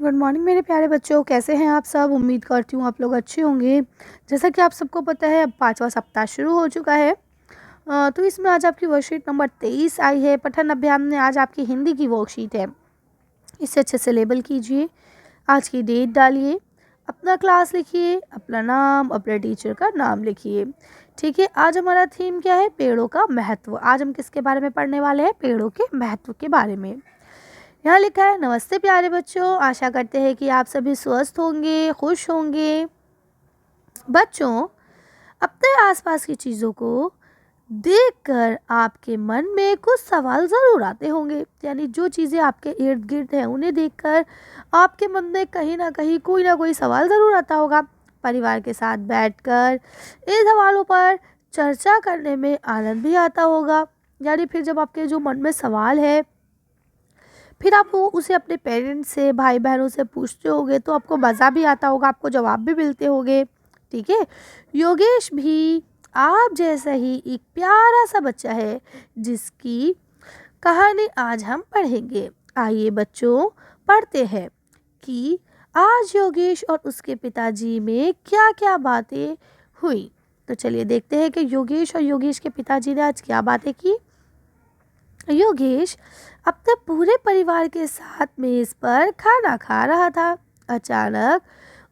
Good morning मेरे प्यारे बच्चों, कैसे हैं आप सब। उम्मीद करती हूँ आप लोग अच्छे होंगे। जैसा कि आप सबको पता है, अब 5वां सप्ताह शुरू हो चुका है। तो इसमें आज आपकी वर्कशीट नंबर 23 आई है। पठन अभियान में आज आपकी हिंदी की वर्कशीट है। इसे अच्छे से लेबल कीजिए, आज की डेट डालिए, अपना क्लास लिखिए, अपना नाम, अपने टीचर का नाम लिखिए। ठीक है, आज हमारा थीम क्या है? पेड़ों का महत्व। आज हम किसके बारे में पढ़ने वाले हैं? पेड़ों के महत्व के बारे में। यहाँ लिखा है, नमस्ते प्यारे बच्चों, आशा करते हैं कि आप सभी स्वस्थ होंगे, खुश होंगे। बच्चों, अपने आसपास की चीज़ों को देखकर आपके मन में कुछ सवाल ज़रूर आते होंगे। यानी जो चीज़ें आपके इर्द गिर्द हैं उन्हें देखकर आपके मन में कहीं ना कहीं कोई ना कोई सवाल ज़रूर आता होगा। परिवार के साथ बैठकर इन सवालों पर चर्चा करने में आनंद भी आता होगा। यानी फिर जब आपके जो मन में सवाल है, फिर आप वो उसे अपने पेरेंट्स से, भाई बहनों से पूछते होगे तो आपको मज़ा भी आता होगा, आपको जवाब भी मिलते होंगे। ठीक है, योगेश भी आप जैसा ही एक प्यारा सा बच्चा है जिसकी कहानी आज हम पढ़ेंगे। आइए बच्चों, पढ़ते हैं कि आज योगेश और उसके पिताजी में क्या क्या बातें हुई। तो चलिए देखते हैं कि योगेश और योगेश के पिताजी ने आज क्या बातें की। योगेश अपने पूरे परिवार के साथ मेज पर खाना खा रहा था। अचानक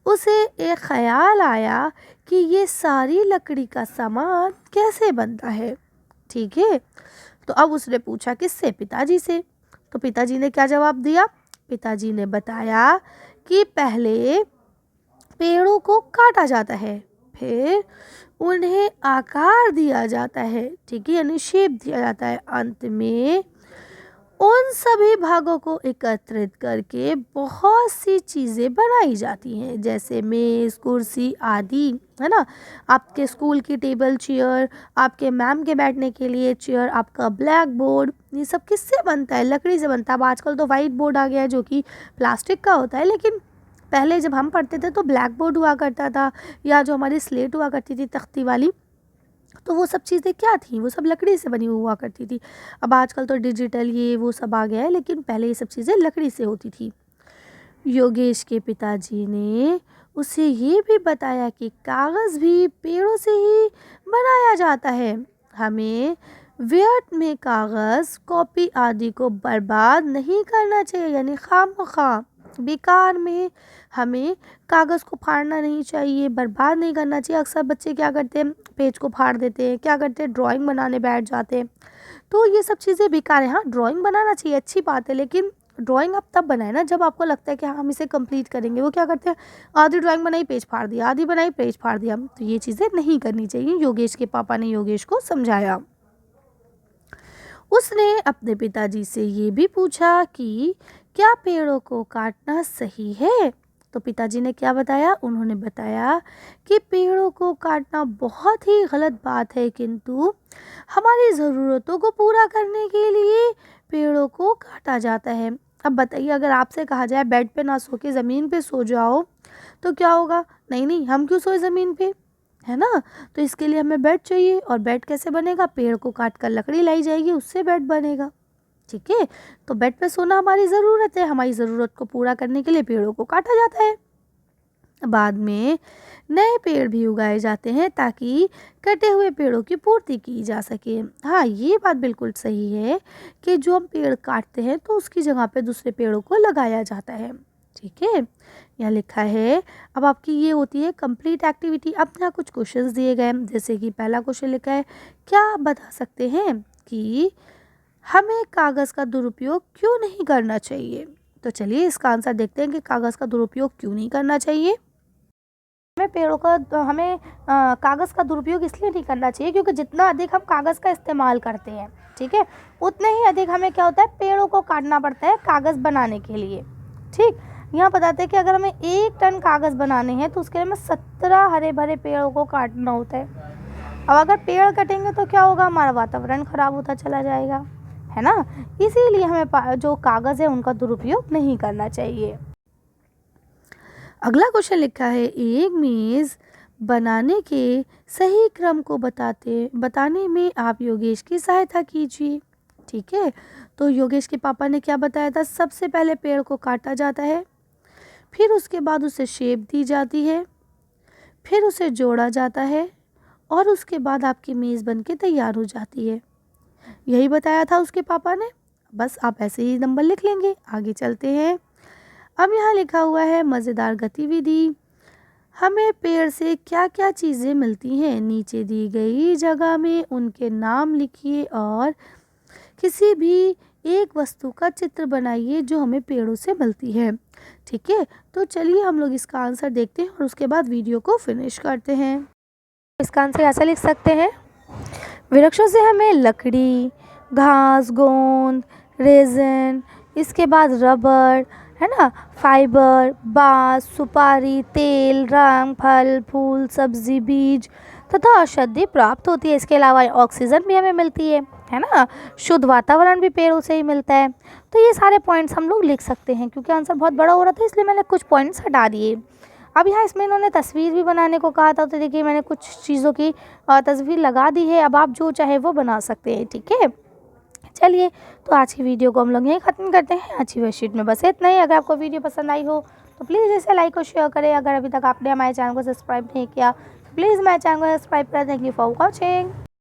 उसे एक ख्याल आया कि ये सारी लकड़ी का सामान कैसे बनता है। ठीक है, तो अब उसने पूछा किससे? पिताजी से। तो पिताजी ने क्या जवाब दिया? पिताजी ने बताया कि पहले पेड़ों को काटा जाता है, फिर उन्हें आकार दिया जाता है। ठीक है, यानी शेप दिया जाता है। अंत में उन सभी भागों को एकत्रित करके बहुत सी चीज़ें बनाई जाती हैं, जैसे मेज़, कुर्सी आदि, है ना। आपके स्कूल की टेबल चेयर, आपके मैम के बैठने के लिए चेयर, आपका ब्लैक बोर्ड, ये सब किससे बनता है? लकड़ी से बनता है। अब आजकल तो वाइट बोर्ड आ गया है जो कि प्लास्टिक का होता है, लेकिन पहले जब हम पढ़ते थे तो ब्लैक बोर्ड हुआ करता था, या जो हमारी स्लेट हुआ करती थी तख्ती वाली, तो वो सब चीज़ें क्या थी? वो सब लकड़ी से बनी हुआ करती थी। अब आजकल तो डिजिटल ये वो सब आ गया है, लेकिन पहले ये सब चीज़ें लकड़ी से होती थी। योगेश के पिताजी ने उसे ये भी बताया कि कागज़ भी पेड़ों से ही बनाया जाता है। हमें व्यर्थ में कागज़, कॉपी आदि को बर्बाद नहीं करना चाहिए, यानी खामखा बेकार में हमें कागज़ को फाड़ना नहीं चाहिए, बर्बाद नहीं करना चाहिए। अक्सर बच्चे क्या करते हैं? पेज को फाड़ देते हैं, क्या करते हैं? ड्राइंग बनाने बैठ जाते हैं। तो ये सब चीज़ें बेकार है। हाँ, ड्राइंग बनाना चाहिए, अच्छी बात है, लेकिन ड्राइंग आप तब बनाए ना जब आपको लगता है कि हाँ हम इसे कंप्लीट करेंगे। वो क्या करते हैं? आधी ड्राइंग बनाई, पेज फाड़ दिया, आधी बनाई, पेज फाड़ दिया। तो ये चीज़ें नहीं करनी चाहिए। योगेश के पापा ने योगेश को समझाया। उसने अपने पिताजी से ये भी पूछा कि क्या पेड़ों को काटना सही है। तो पिताजी ने क्या बताया? उन्होंने बताया कि पेड़ों को काटना बहुत ही गलत बात है, किंतु हमारी ज़रूरतों को पूरा करने के लिए पेड़ों को काटा जाता है। अब बताइए, अगर आपसे कहा जाए बेड पे ना सो के ज़मीन पे सो जाओ, तो क्या होगा? नहीं नहीं, हम क्यों सोए ज़मीन पे, है ना। तो इसके लिए हमें बेड चाहिए, और बेड कैसे बनेगा? पेड़ को काट कर लकड़ी लाई जाएगी, उससे बेड बनेगा। ठीक है, तो बेड पे सोना हमारी ज़रूरत है। हमारी ज़रूरत को पूरा करने के लिए पेड़ों को काटा जाता है। बाद में नए पेड़ भी उगाए जाते हैं ताकि कटे हुए पेड़ों की पूर्ति की जा सके। हाँ, ये बात बिल्कुल सही है कि जो हम पेड़ काटते हैं तो उसकी जगह पे दूसरे पेड़ों को लगाया जाता है। ठीक है, यहाँ लिखा है। अब आपकी ये होती है कंप्लीट एक्टिविटी। अब यहाँ कुछ क्वेश्चंस दिए गए हैं, जैसे कि पहला क्वेश्चन लिखा है, क्या आप बता सकते हैं कि हमें कागज़ का दुरुपयोग क्यों नहीं करना चाहिए। तो चलिए इसका आंसर देखते हैं कि कागज़ का दुरुपयोग क्यों नहीं करना चाहिए। हमें कागज़ का दुरुपयोग इसलिए नहीं करना चाहिए क्योंकि जितना अधिक हम कागज़ का इस्तेमाल करते हैं, ठीक है, उतने ही अधिक हमें क्या होता है? पेड़ों को काटना पड़ता है कागज़ बनाने के लिए। ठीक, यहाँ बताते हैं कि अगर हमें 1 टन कागज़ बनाने हैं तो उसके लिए हमें 17 हरे भरे पेड़ों को काटना होता है। अब अगर पेड़ कटेंगे तो क्या होगा? हमारा वातावरण ख़राब होता चला जाएगा, है ना। इसीलिए हमें जो कागज़ है उनका दुरुपयोग नहीं करना चाहिए। अगला क्वेश्चन लिखा है, एक मेज़ बनाने के सही क्रम को बताने में आप योगेश की सहायता कीजिए। ठीक है, तो योगेश के पापा ने क्या बताया था? सबसे पहले पेड़ को काटा जाता है, फिर उसके बाद उसे शेप दी जाती है, फिर उसे जोड़ा जाता है और उसके बाद आपकी मेज़ बन के तैयार हो जाती है। यही बताया था उसके पापा ने। बस आप ऐसे ही नंबर लिख लेंगे। आगे चलते हैं। अब यहाँ लिखा हुआ है मज़ेदार गतिविधि। हमें पेड़ से क्या क्या चीज़ें मिलती हैं, नीचे दी गई जगह में उनके नाम लिखिए और किसी भी एक वस्तु का चित्र बनाइए जो हमें पेड़ों से मिलती है। ठीक है, तो चलिए हम लोग इसका आंसर देखते हैं और उसके बाद वीडियो को फिनिश करते हैं। इसका आंसर ऐसा लिख सकते हैं, वृक्षों से हमें लकड़ी, घास, गोंद, रेजिन, इसके बाद रबर, है ना, फाइबर, बांस, सुपारी, तेल, रंग, फल, फूल, सब्जी, बीज तथा औषधि प्राप्त होती है। इसके अलावा ऑक्सीजन भी हमें मिलती है ना। शुद्ध वातावरण भी पेड़ों से ही मिलता है। तो ये सारे पॉइंट्स हम लोग लिख सकते हैं। क्योंकि आंसर बहुत बड़ा हो रहा था इसलिए मैंने कुछ पॉइंट्स हटा दिए। अब यहाँ इसमें इन्होंने तस्वीर भी बनाने को कहा था, तो देखिए मैंने कुछ चीज़ों की तस्वीर लगा दी है। अब आप जो चाहे वो बना सकते हैं। ठीक है, चलिए तो आज की वीडियो को हम लोग यहीं ख़त्म करते हैं। आज की वर्कशीट में बस इतना ही। अगर आपको वीडियो पसंद आई हो तो प्लीज़ इसे लाइक और शेयर करें। अगर अभी तक आपने हमारे चैनल को सब्सक्राइब नहीं किया तो प्लीज़ हमारे चैनल को सब्सक्राइब करें। Thank you for watching.